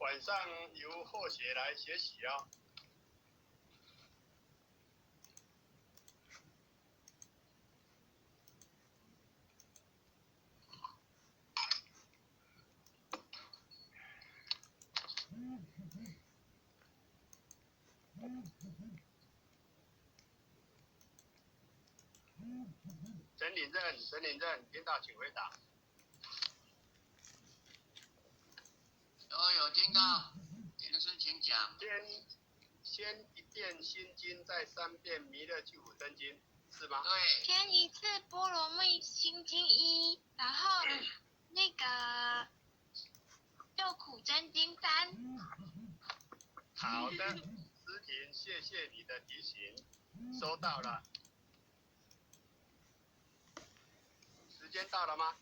晚上由后学来学习哦。陈领任，听到请回答。有听到，老师请讲。先一遍心经，再3遍弥勒救苦真经，是吗？对。先一次波罗蜜心经1，然后那个救苦真经3。好的，思婷，谢谢你的提醒，收到了。时间到了吗？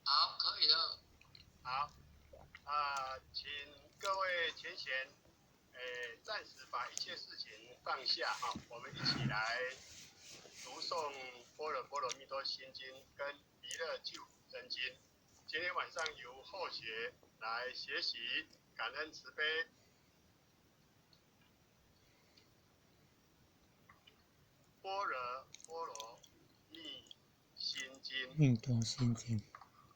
好，可以了。好，请各位前贤，暂时把一切事情放下哈，我们一起来读诵《般若波罗蜜多心经》跟《弥勒救苦真经》。今天晚上由后学来学习，感恩慈悲。般若波罗蜜心经，密多心经。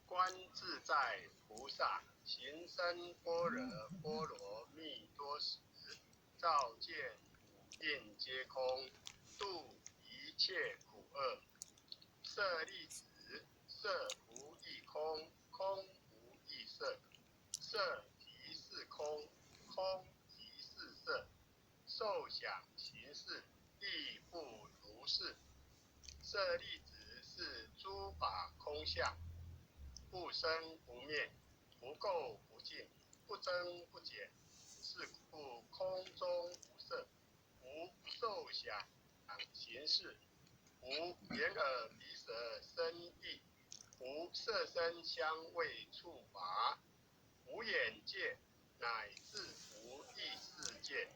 观自在菩萨行深般若波罗蜜多时，照见五蕴皆空，度一切苦厄。舍利子，色不异空，空不异色，色即是空，空即是色，受想行识亦不如是。舍利子是诸法空相，不生不灭，不垢不净，不增不减，是故空中无色，无受想行识，无眼耳鼻舌身意，无色声香味触法，无眼界，乃至无意识界，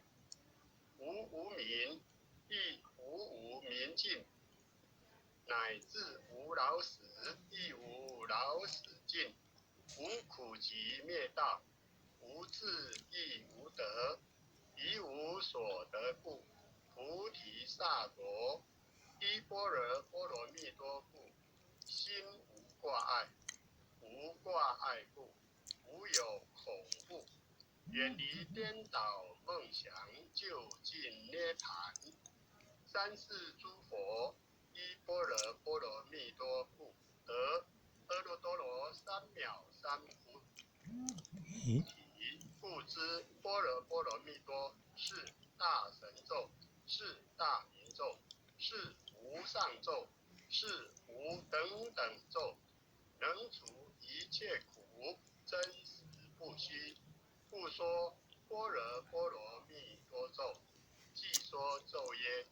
无无明，亦无明尽，乃至无老死，亦无老死尽，无苦集灭道，无智亦无得，亦无所得故，菩提萨埵依般若波罗蜜多故，心无挂碍，无挂碍故，无有恐怖，远离颠倒梦想，究竟涅盘。三世诸佛依般若波罗蜜多故，得阿耨多罗三藐三菩提。故知般若波罗蜜多是大神咒，是大明咒，是无上咒，是无等等咒，能除一切苦，真实不虚。故说般若波罗蜜多咒，即说咒曰：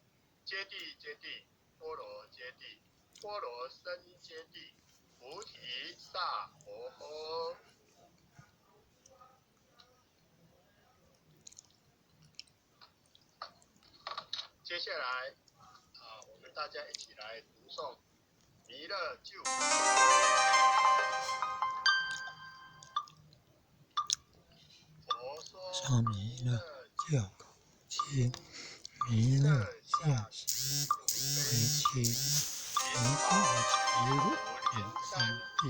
揭谛揭谛，波罗揭谛，波罗僧揭谛，菩提萨婆诃。接下来，我们大家一起来读诵《弥勒救苦经》。佛说弥勒救苦经，弥勒下世苦悲亲，寻访其如连山地，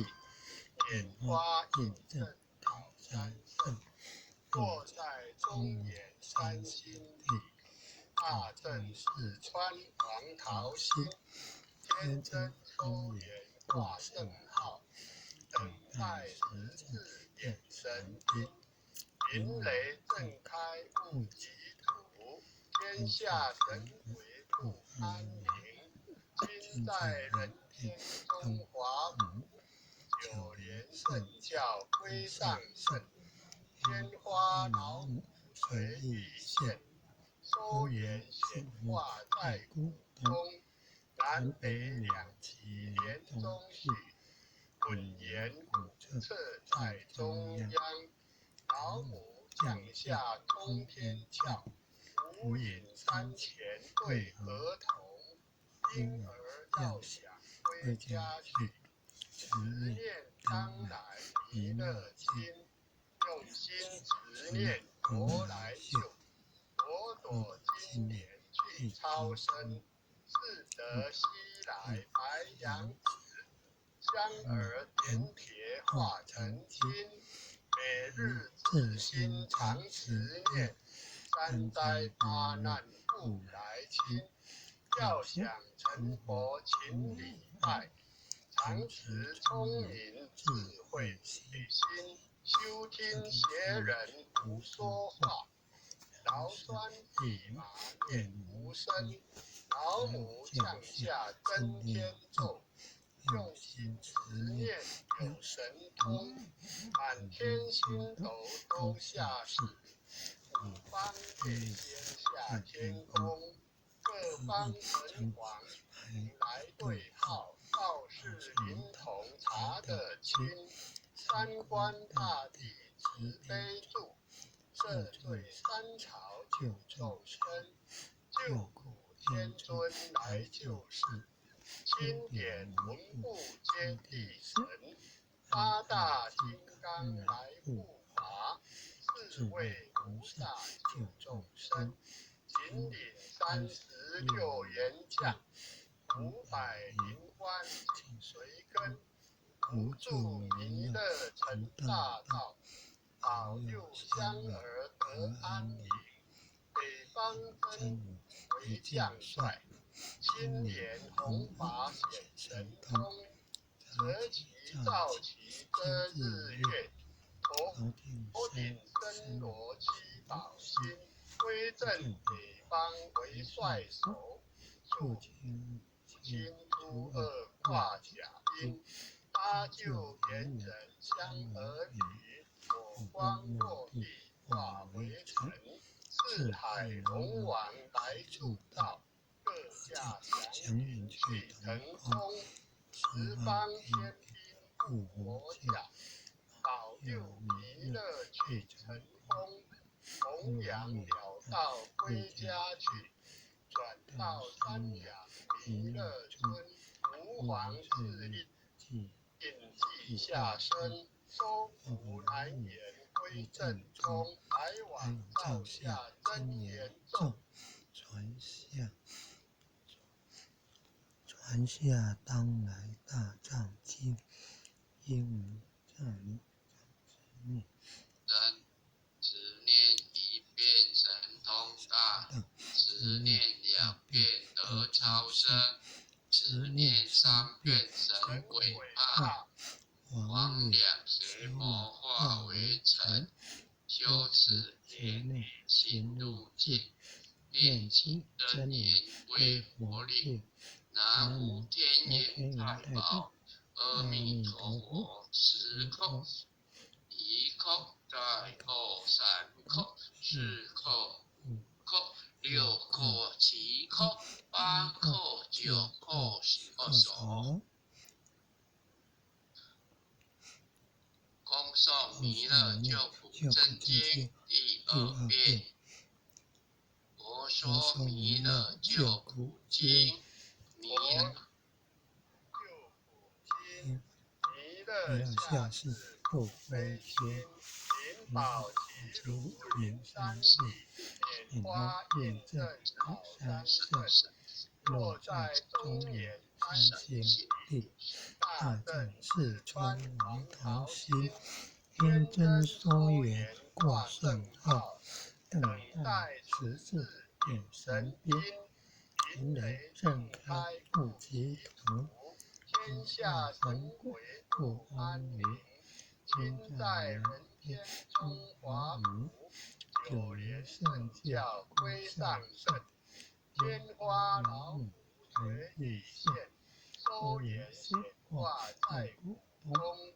拈花引正桃山胜，坐在中原山心地。大正四川黄桃心，天真松原挂圣号，等待时至点神兵，云雷震开雾即土，天下神鬼不安宁。今在人间中华府，九连圣教归上圣，天花老母垂玉线，收圆显化在古中，南北两极连中续，滚圆古彻在中央。老母降下通天窍，无影山前对儿童，婴儿要想归家去，执念当来弥勒经，用心执念佛来救，朵朵今年去超生，自得西来白羊子，香儿点铁化成金，每日自心常持念，三灾八难不来侵，要想成佛请礼拜，常持聪明智慧心，修听邪人胡说话，劳酸地马念无声，老母降下真天咒，用心持念有神通，满天星斗都下世，五方月仙下天宫，各方神王来对号，道士灵童查得清，三官大帝慈悲助，赦罪三朝救众生，救苦天尊来救世，钦点文部接地神，八大金刚来护法，四位菩萨救众生，秦岭36员将，500万紧随跟，无助弥勒成大道，保佑香儿得安宁。北方真武为将帅，青莲弘法显神通，择其照其遮日月，头顶森罗七宝星，威震北方为帅首，肃清初二挂甲兵，搭救猿人香儿女，火光落地化为尘，四海龙王来助道，各驾祥云去腾空，十方天兵护佛驾，保佑弥勒去成功，弘扬了道归家去，转到山崖弥勒村，吾皇敕令记下生，收服南延归正宗，来往照下真言咒，传下当来大藏经，因无在于执念，执念一遍神通大，执念2遍得超生，执念3遍神鬼怕，魍魉邪魔化为尘，修持铁律行路径，念起真言归佛令，南无天眼太保，阿弥陀佛10叩，1叩再叩3叩4叩5叩6叩7叩8叩9叩12首。恭诵弥勒救苦真经第2遍。佛说弥勒救苦经，弥勒下世不飞天，灵宝齐如云山系，拈花印证好山胜，落在中原三贤地，大正四川王桃心，天真说缘挂圣号，等待十字点神兵，云雷震开不及图，天下神鬼不安宁，今在人间中华府，9年圣教归上圣，天花老虎垂地现，收眼显化在古中，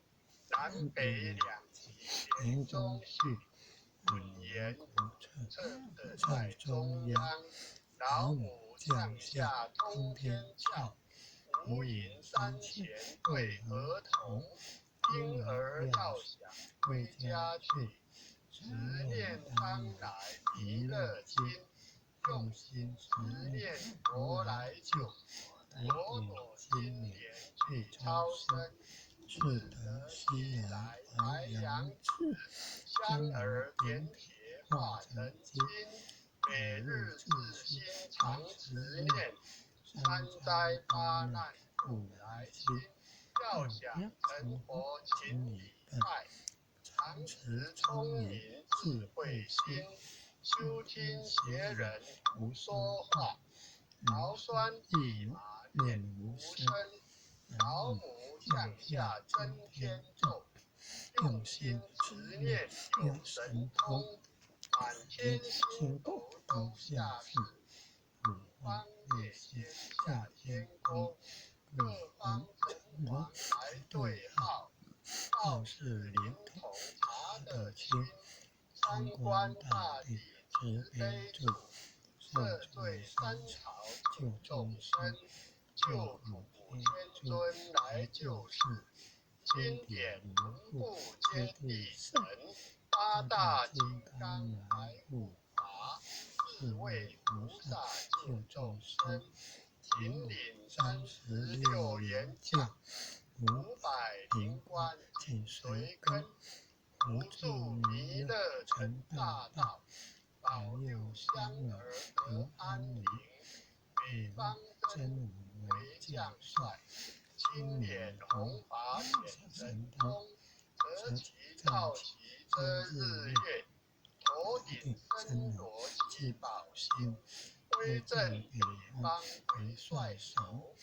南北两极连中续，稳言无策在中央，老母降下通天窍，无垠山前对儿童，婴儿要想归家去，执念当来弥勒经，用心执念佛来救，朵朵今年去超生，自得西来白杨枝，香而点铁化成金。每日自心常持念，三灾八难不来侵。要想成佛请礼拜，常持聪明智慧心。休听邪人胡说话，劳酸益马念无声。老母降下真天咒，用心持念有神通。满天星斗都下世，五方列仙下天宫。各方神王来对号，道士连同查得清。三官大帝慈悲助，赦罪三朝救众生。救苦天尊来救世，经典文部皆地神。八大金刚来护法，四位菩萨救众生。秦岭36员将，500灵官紧随跟。扶助弥勒成大道，保佑香儿得安宁。北方真武为将帅，青脸红发显神通。择其造其遮日月，头顶森罗七宝星。威震北方为帅首，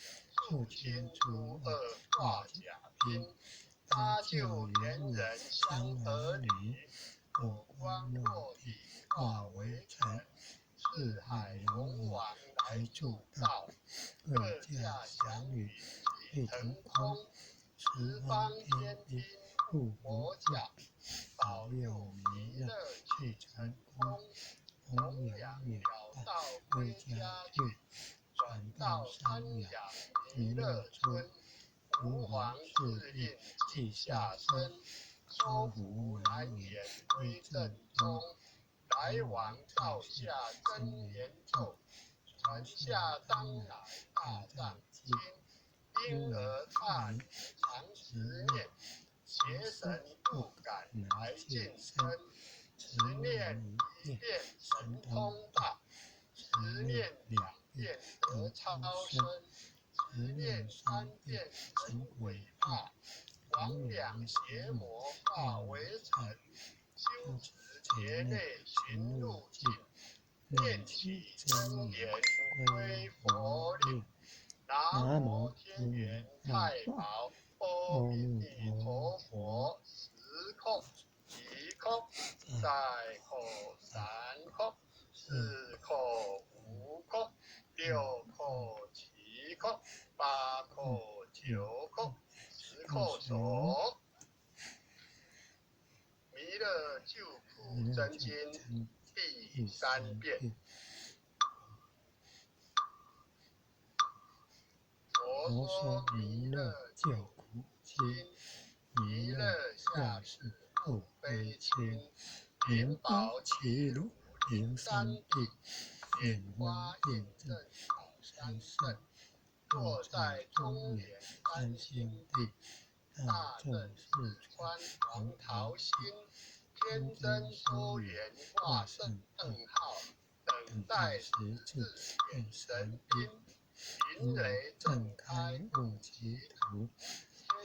数千诸恶化甲兵。搭救猿人香儿女，火光落地化为尘。四海龙王来助道，各驾祥云气腾空。十方天兵护佛教，保佑弥勒去成功。弘扬鸟道归家去，转到山崖弥勒村。吾皇敕令即下生，收服南辕归正宗。来往照下真言咒，传下当来大藏经。婴儿大女常持念，邪神不敢来近身。持念1遍神通大，持念2遍得超生。持念3遍神鬼怕，魍魉邪魔化为尘。修持劫内寻路径，念起真言归佛令。南无天元太保，阿弥陀佛。时空一空，再空3空，4空5空，6空7空，8空9空，10空手。弥勒救苦真经第3遍。佛说弥勒救苦经，弥勒下世不悲亲。灵宝齐鲁灵山地，莲花印证宝山胜。若在中原三星地，大正四川黄桃心。天真说缘化圣号，等待时至变神兵。云雷震开雾齐图，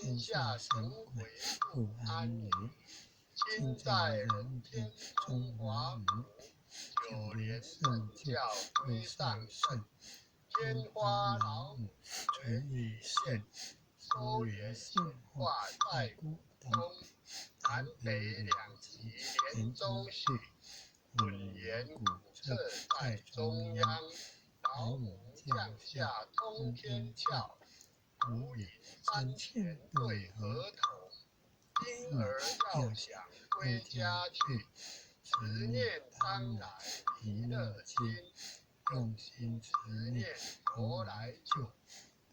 天下神鬼不安宁。今在人间中华民，9年圣教归上圣。天花老母垂玉线，收元现化在古东。南北2极连中续，混元古彻在中央。老母降下通天窍，无影山前对河童。婴儿要想归家去，持念当来弥勒经。用心持念佛来救，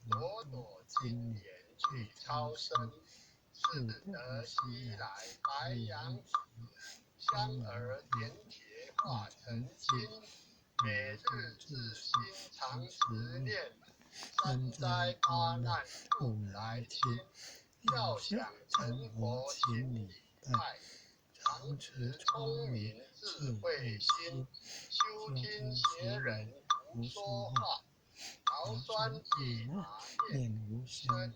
朵朵金莲去超生。是得西来白杨子，香儿点铁化成金。每日自心常持念，三灾八难不来侵。要想成佛心里快，常持聪明智慧心，修听邪人胡说话，劳酸一马念无声，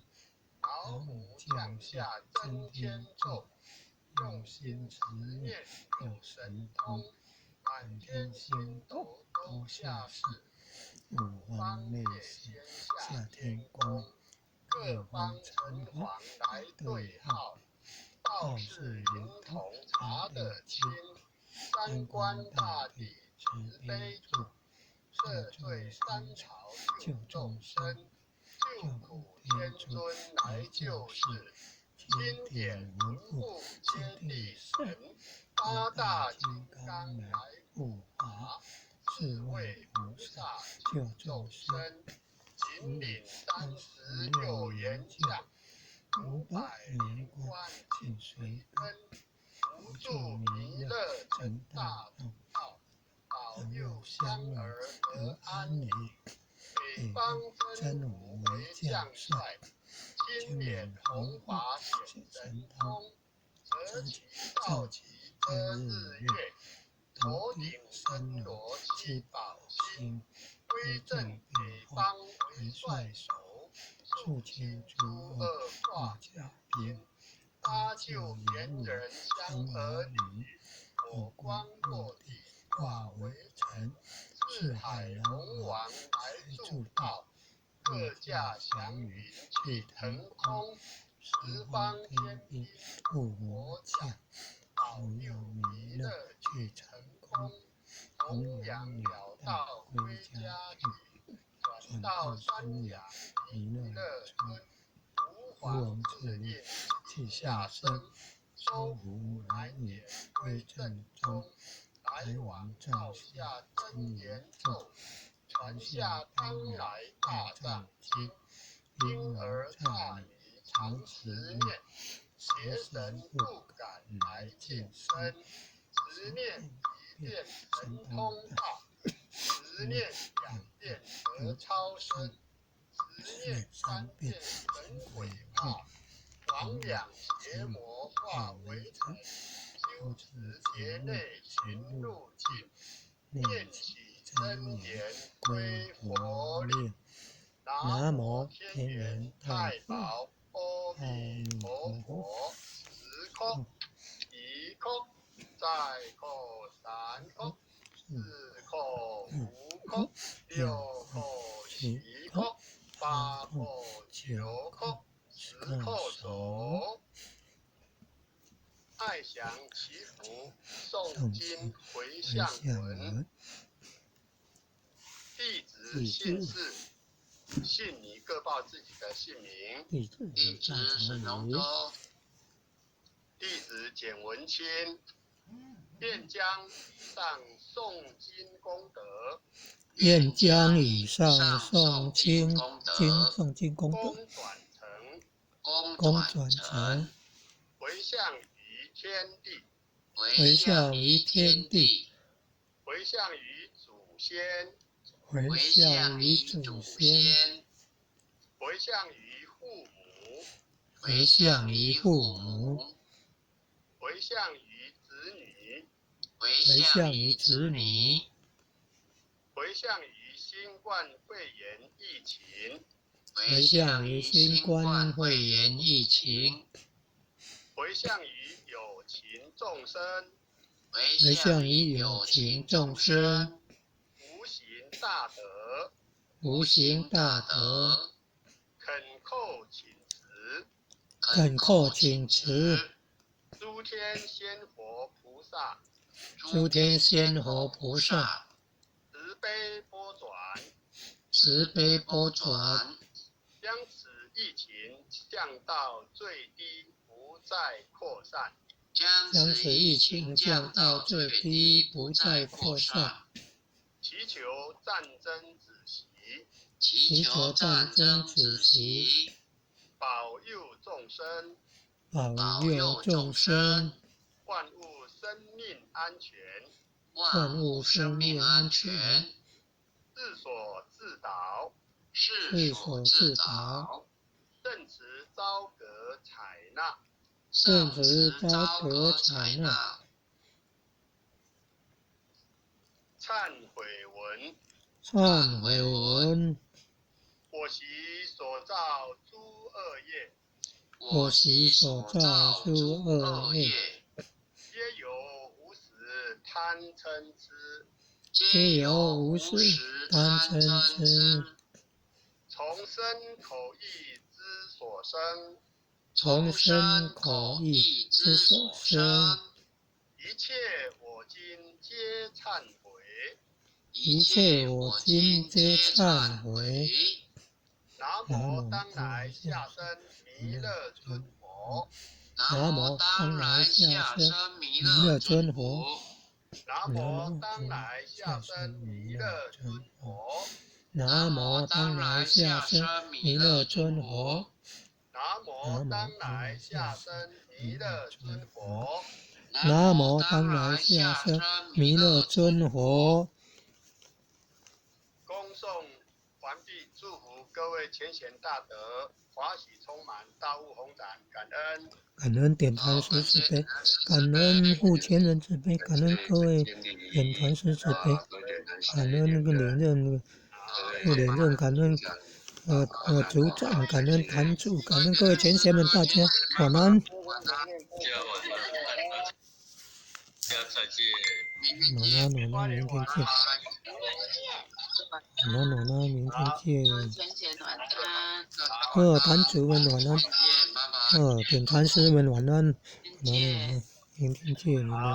老母降下真天咒，用心持念有神通，满天星斗都下世，五方内仙下天宫，各方城隍来对号，道士灵童查得清，三官大帝慈悲助，赦罪三朝救众生，救苦天尊来救世，经典文物接地神，八大金刚来护法，四位菩萨救众生，引领36元将，500年关尽随根，无助弥勒成大道，保佑香儿得安宁。北方真武为将帅，金脸红发显神通，折旗造旗遮日月，头顶森罗七宝星，威震北方为帅首，肃清诸恶化甲兵，搭救猿人香儿女，火光落地化为尘，四海龙王来助道，各驾祥云去腾空，十方天兵护魔将，保佑弥勒去成功，弘扬了道归家去，转到山崖弥勒村，吾皇自印气下生，收服南野归正宗，来往照下真言咒，传下当来大藏经，婴儿刹你常持念，邪神不敢来近身，执念一遍神通大，执念2遍得超生，执念3遍神鬼怕，亡养邪魔化为尘，修持劫内行路径，念起真言归佛令。南无天元太保阿弥陀佛，时空一空，再空3空，4空5空，6空7空，8空9空，10空手。爱祥祈福诵经回向文，弟子姓氏，姓你各报自己的姓名。弟子沈荣洲，弟子简文清，愿将以上诵经功德，愿将以上诵经功德公转成回向于天地，回向于天地，回向于祖先，回向于祖先，回向于父母，回向于父母，回向于子女，回向于子女，回向于新冠肺炎疫情，回向于新冠肺炎疫情，回向于有情众生，回向于有情众生，无形大德，无形大德，恳叩请辞，恳叩请辞，诸天仙佛菩萨，诸天仙佛菩萨，慈悲拨转，慈悲拨转，将此疫情降到最低，不再扩散，将此疫情降到最低，不再扩散，祈求战争止息，祈求战争止息，保佑众生，保佑众生，万物生命安全，万物生命安全，自所自导，是所自导，正持昭格财纳。圣旨昭得采纳。忏悔文。忏悔文。我习所造诸恶业，我习所造诸恶业，皆由无始贪嗔痴，皆由无始贪嗔痴，从身口意之所生，从身口意之所生，一切我今皆忏悔，一切我今皆忏悔。南无当来下生弥勒尊佛。南无当来下生弥勒尊佛。南无当来下生弥勒尊佛。南无当来下生弥勒尊佛。南无当来下生弥勒尊佛。南无当来下生弥勒尊佛。恭送完毕，祝福各位前贤大德华喜充满，大悟宏展，感恩。感恩点传师慈悲，感恩护前人慈悲，感恩各位点传师慈悲，感恩那个连任副连任，感恩组长，感恩坛主，感恩各位前贤们，大家晚安。晚安，明天见。晚安，明天见。坛主们晚安。点传师们晚安。晚安，明天见。